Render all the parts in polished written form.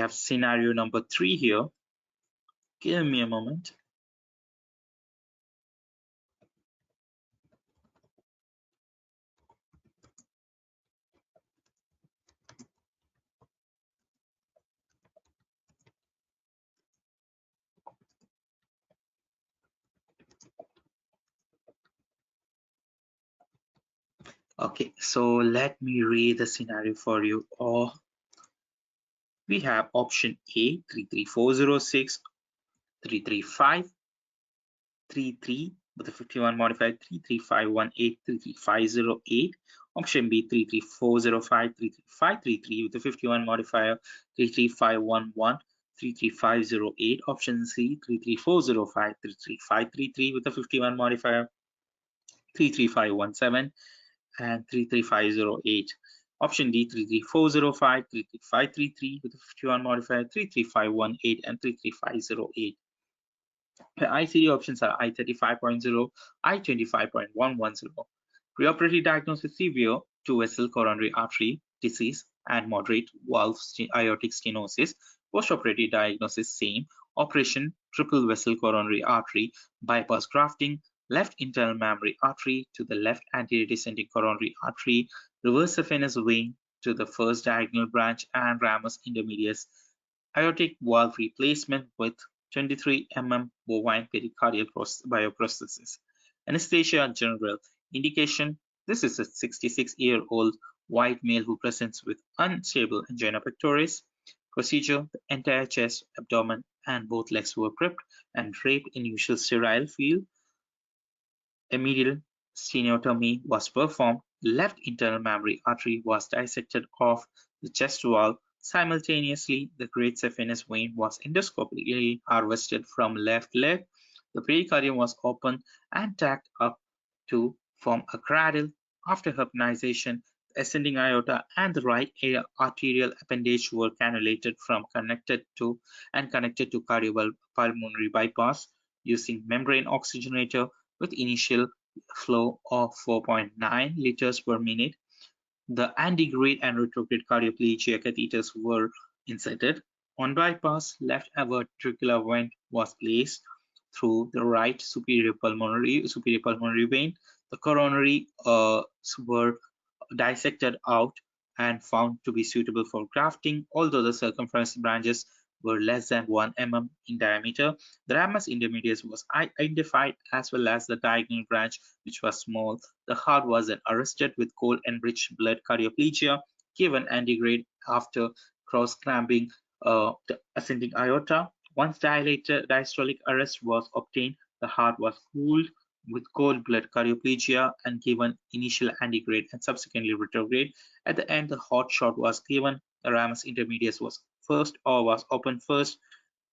have scenario number 3 here. Give me a moment. Okay, so let me read the scenario for you. We have option A 33406, 335, 33 with a 51 modifier, 33518, 33508. Option B 33405, 33533 with a 51 modifier, 33511, 33508. Option C 33405, 33533 with a 51 modifier, 33517 and 33508. Option D 33405, 33533 with a 51 modifier, 33518 and 33508. The ICD options are I-35.0, I-25.110. Preoperative diagnosis: severe two-vessel coronary artery disease and moderate valve aortic stenosis. Postoperative diagnosis: same. Operation: triple vessel coronary artery bypass grafting, left internal mammary artery to the left anterior descending coronary artery, reverse saphenous vein to the first diagonal branch, and ramus intermedius. Aortic valve replacement with 23 mm bovine pericardial bioprosthesis. Anesthesia general. Indication: this is a 66-year-old white male who presents with unstable angina pectoris. Procedure: the entire chest, abdomen, and both legs were prepped and draped in usual sterile field. A medial steniotomy was performed. Left internal mammary artery was dissected off the chest wall. Simultaneously, the great saphenous vein was endoscopically harvested from left leg. The pericardium was opened and tacked up to form a cradle. After hypnization, the ascending aorta and the right arterial appendage were cannulated from connected to cardiopulmonary bypass using membrane oxygenator with initial flow of 4.9 liters per minute. The antegrade and retrograde cardioplegia catheters were inserted. On bypass, left ventricular vent was placed through the right superior pulmonary vein. The coronary were dissected out and found to be suitable for grafting, although the circumference branches were less than 1 mm in diameter. The ramus intermedius was identified as well as the diagonal branch, which was small. The heart was then arrested with coal-enriched blood cardioplegia, given antegrade after cross-clamping the ascending aorta. Once dilated diastolic arrest was obtained, the heart was cooled with cold blood cardioplegia and given initial antegrade and subsequently retrograde. At the end, the hot shot was given. The ramus intermedius was opened first.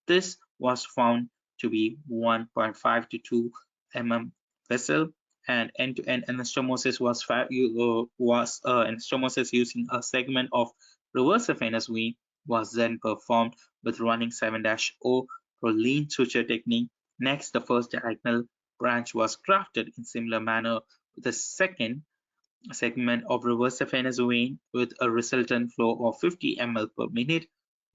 This was found to be 1.5 to 2 mm vessel, and end-to-end anastomosis was anastomosis using a segment of reverse saphenous vein was then performed with running 7-0 Prolene suture technique. Next, the first diagonal branch was grafted in similar manner with a second segment of reverse saphenous vein with a resultant flow of 50 ml per minute.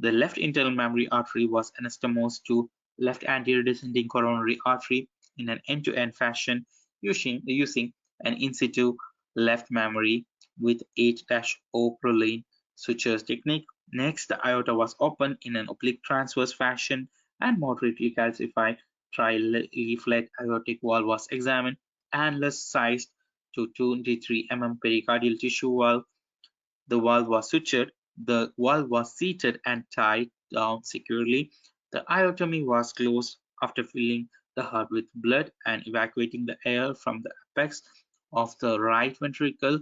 The left internal mammary artery was anastomosed to left anterior descending coronary artery in an end-to-end fashion using an in situ left mammary with 8-0 Prolene sutures technique. Next, the aorta was opened in an oblique transverse fashion and moderately calcified tri-leaflet aortic valve was examined. Annulus sized to 23 mm pericardial tissue valve. The valve was sutured. The valve was seated and tied down securely. The iotomy was closed after filling the heart with blood and evacuating the air from the apex of the right ventricle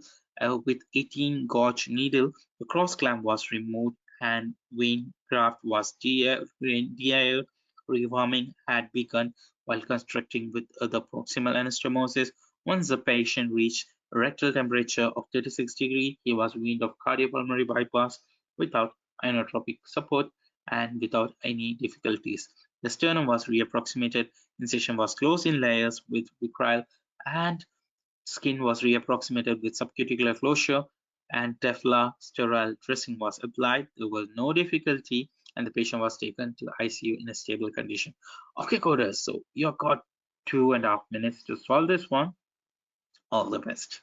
with 18-gauge needle. The cross clamp was removed and vein graft was de-aired. Rewarming had begun while constructing with the proximal anastomosis. Once the patient reached a rectal temperature of 36 degrees, he was weaned of cardiopulmonary bypass without inotropic support and without any difficulties. The sternum was reapproximated, incision was closed in layers with vicryl, and skin was reapproximated with subcuticular closure, and Tefla sterile dressing was applied. There was no difficulty and the patient was taken to ICU in a stable condition. Okay, coders, so you've got 2.5 minutes to solve this one. All the best.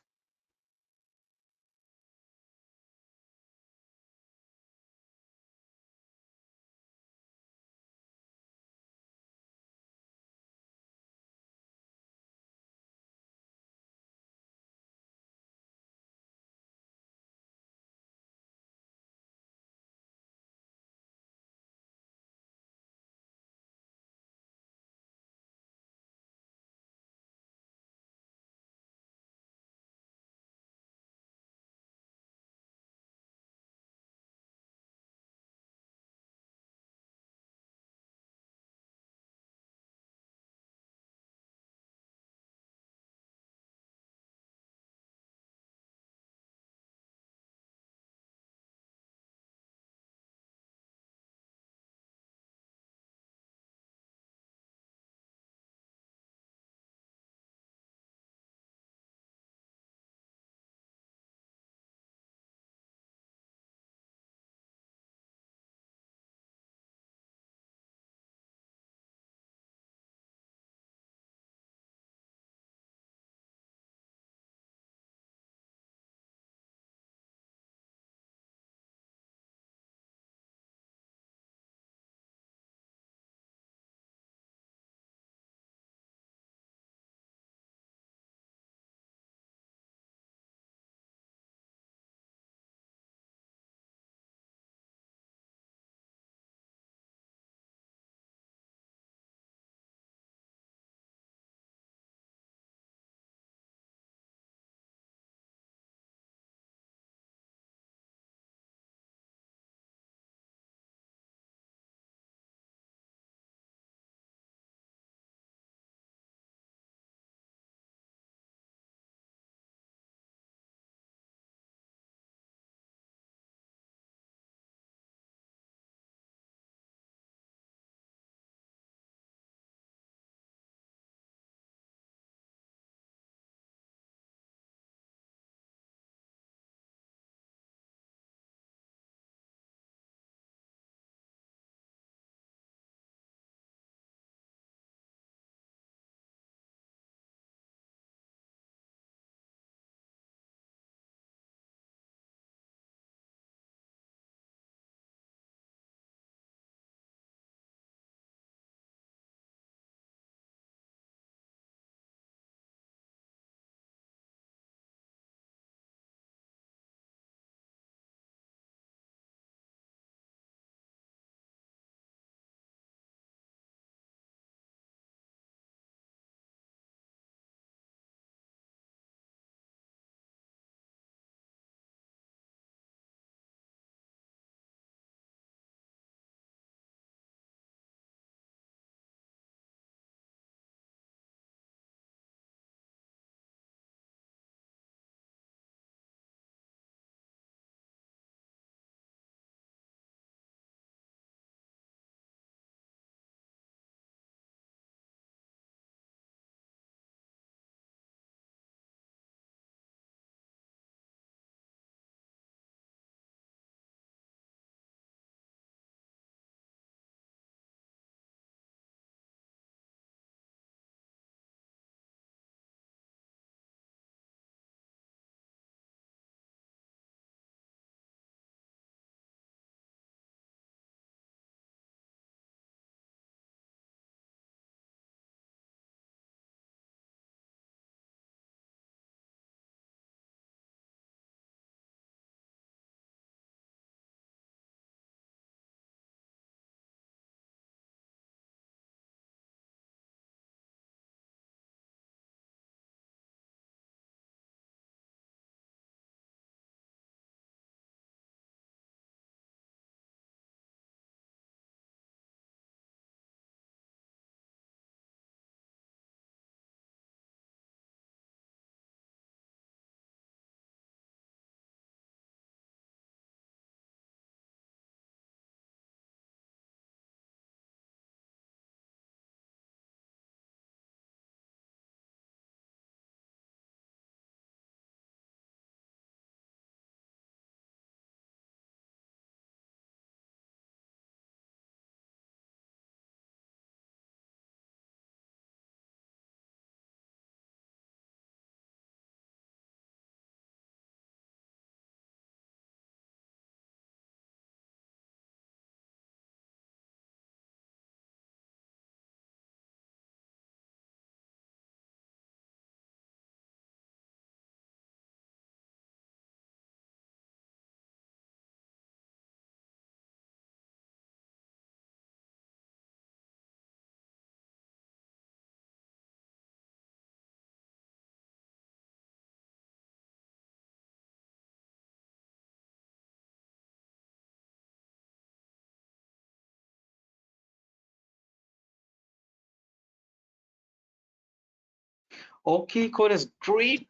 Okay, Chorus, great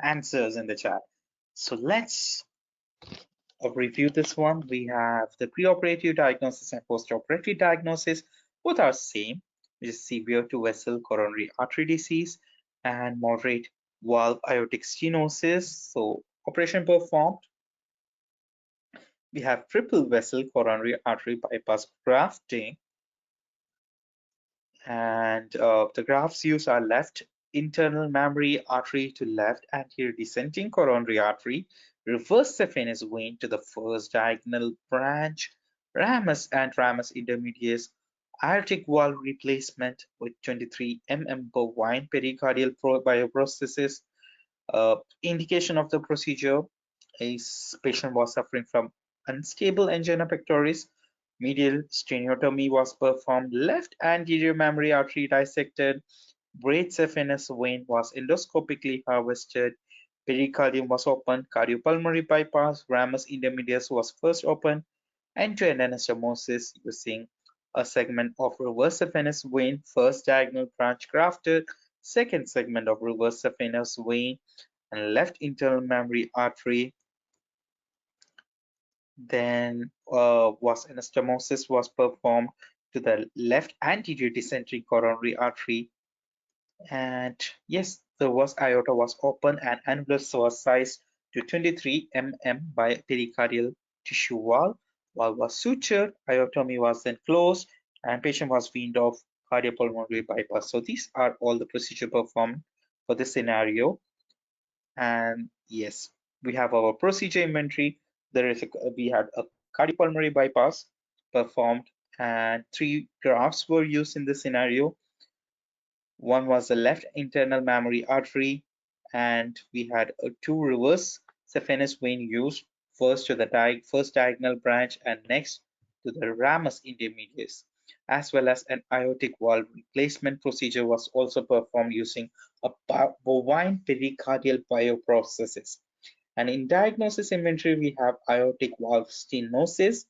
answers in the chat. So let's review this one. We have the preoperative diagnosis and postoperative diagnosis. Both are same, which is severe to vessel coronary artery disease and moderate valve aortic stenosis. So operation performed. We have triple vessel coronary artery bypass grafting, and the grafts used are left internal mammary artery to left anterior descending coronary artery, reverse saphenous vein to the first diagonal branch, ramus and ramus intermedius, aortic valve replacement with 23 bovine pericardial bioprosthesis. Indication of the procedure is patient was suffering from unstable angina pectoris. Medial steniotomy was performed. Left anterior mammary artery dissected. Great saphenous vein was endoscopically harvested. Pericardium was opened. Cardiopulmonary bypass. Ramus intermedius was first opened. End-to-end anastomosis using a segment of reverse saphenous vein. First diagonal branch grafted. Second segment of reverse saphenous vein and left internal mammary artery. Then was anastomosis was performed to the left anterior descending coronary artery, and yes, the was aorta was open and annulus was sized to 23 by pericardial tissue wall. Wall was sutured, iotomy was then closed, and patient was weaned off cardiopulmonary bypass. So these are all the procedure performed for this scenario. And yes, we have our procedure inventory. We had a cardiopulmonary bypass performed, and 3 grafts were used in this scenario. One was the left internal mammary artery, and we had 2 reverse saphenous vein used, first to the first diagonal branch and next to the ramus intermedius, as well as an aortic valve replacement procedure was also performed using a bovine pericardial bioprosthesis. And in diagnosis inventory, we have aortic valve stenosis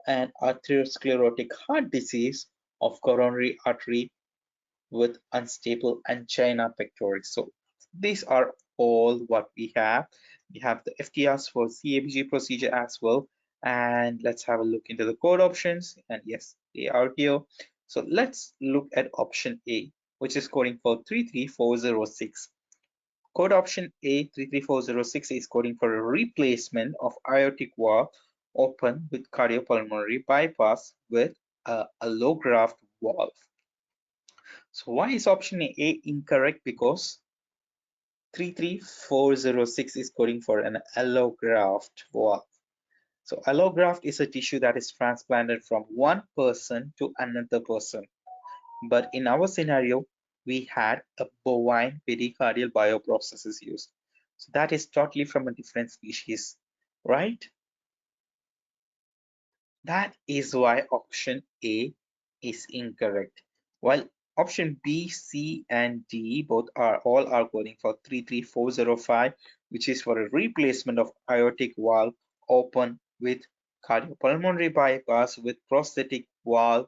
and arteriosclerotic heart disease of coronary artery with unstable angina pectoris. So these are all what we have. We have the FTRs for CABG procedure as well. And let's have a look into the code options. And yes, they are here. So let's look at option A, which is coding for 33406. Code option A 33406 is coding for a replacement of aortic valve open with cardiopulmonary bypass with a allograft valve. So why is option A incorrect? Because 33406 is coding for an allograft valve. So allograft is a tissue that is transplanted from one person to another person. But in our scenario, we had a bovine pericardial bioprocesses used. So that is totally from a different species, right? That is why option A is incorrect. While option B, C, and D both are coding for 33405, which is for a replacement of aortic valve open with cardiopulmonary bypass with prosthetic valve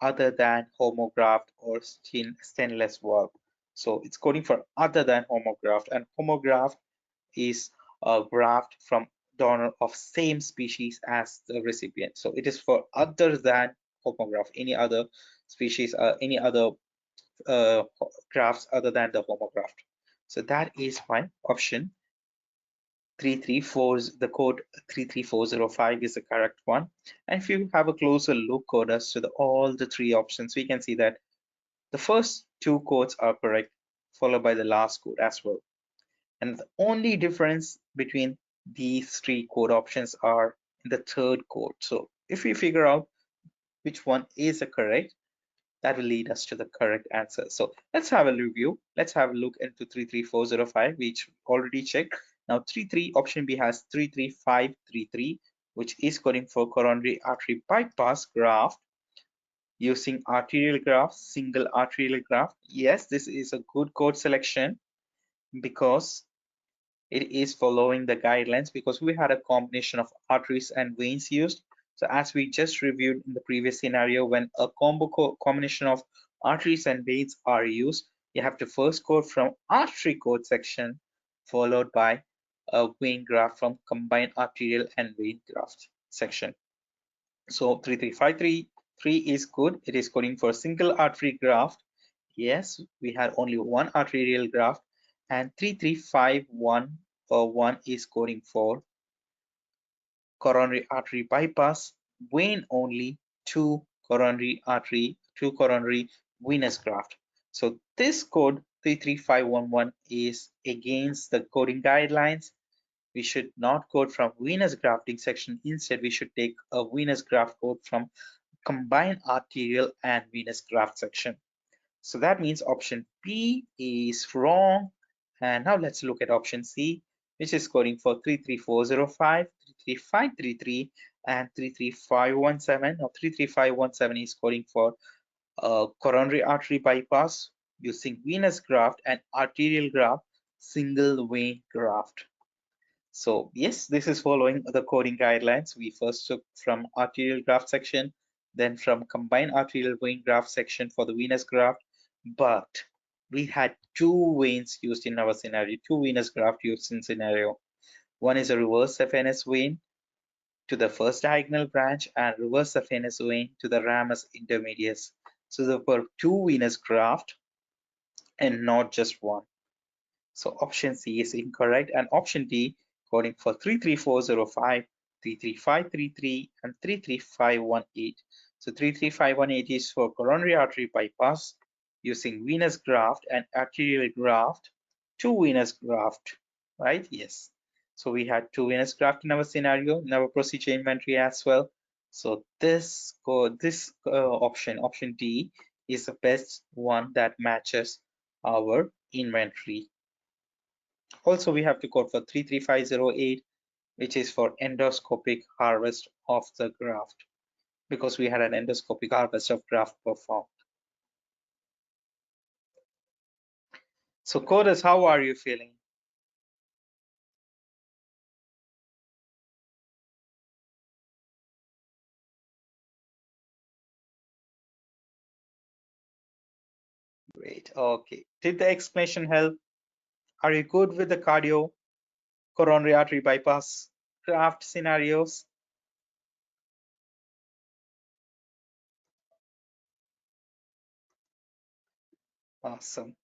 other than homograft or stainless valve. So it's coding for other than homograft, and homograft is a graft from donor of same species as the recipient. So it is for other than homograft, any other species, any other uh, grafts other than the homograft. So that is why option 334, the code 33405 is the correct one. And if you have a closer look coders to all the 3 options, we can see that the first 2 codes are correct, followed by the last code as well. And the only difference between these 3 code options are in the third code. So if we figure out which one is the correct, that will lead us to the correct answer. So let's have a review. Let's have a look into 33405, which already checked. Now 33 option B has 33533, which is coding for coronary artery bypass graft using arterial graft, single arterial graft. Yes, this is a good code selection because it is following the guidelines, because we had a combination of arteries and veins used. So as we just reviewed in the previous scenario, when a combination of arteries and veins are used, You have to first code from artery code section, followed by a vein graft from combined arterial and vein graft section. So 33533 is good. It is coding for single artery graft. Yes, we had only one arterial graft, and 3351 is coding for coronary artery bypass, vein only, two coronary venous graft. So this code 33511 is against the coding guidelines. We should not code from venous grafting section. Instead, we should take a venous graft code from combined arterial and venous graft section. So that means option B is wrong. And now let's look at option C, which is coding for 33405, 33533, and 33517. Now 33517 is coding for coronary artery bypass using venous graft and arterial graft, single vein graft. So yes, this is following the coding guidelines. We first took from arterial graft section, then from combined arterial vein graft section for the venous graft, but we had two veins used in our scenario, two venous graft used in scenario. One is a reverse saphenous vein to the first diagonal branch and reverse saphenous vein to the ramus intermedius. So there were two venous graft and not just one. So option C is incorrect, and option D coding for 33405, 33533, and 33518. So 33518 is for coronary artery bypass using venous graft and arterial graft, two venous graft, right? Yes. So we had two venous graft in our scenario, in our procedure inventory as well. So this option D is the best one that matches our inventory. Also, we have to code for 33508, which is for endoscopic harvest of the graft, because we had an endoscopic harvest of graft performed. So coders, how are you feeling? Great. Okay. Did the explanation help? Are you good with the cardio, coronary artery bypass, graft scenarios? Awesome.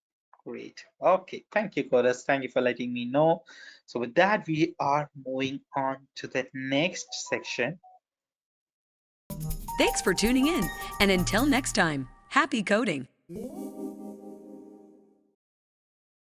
Great. Okay. Thank you, coders. Thank you for letting me know. So with that, we are moving on to the next section. Thanks for tuning in, and until next time, happy coding!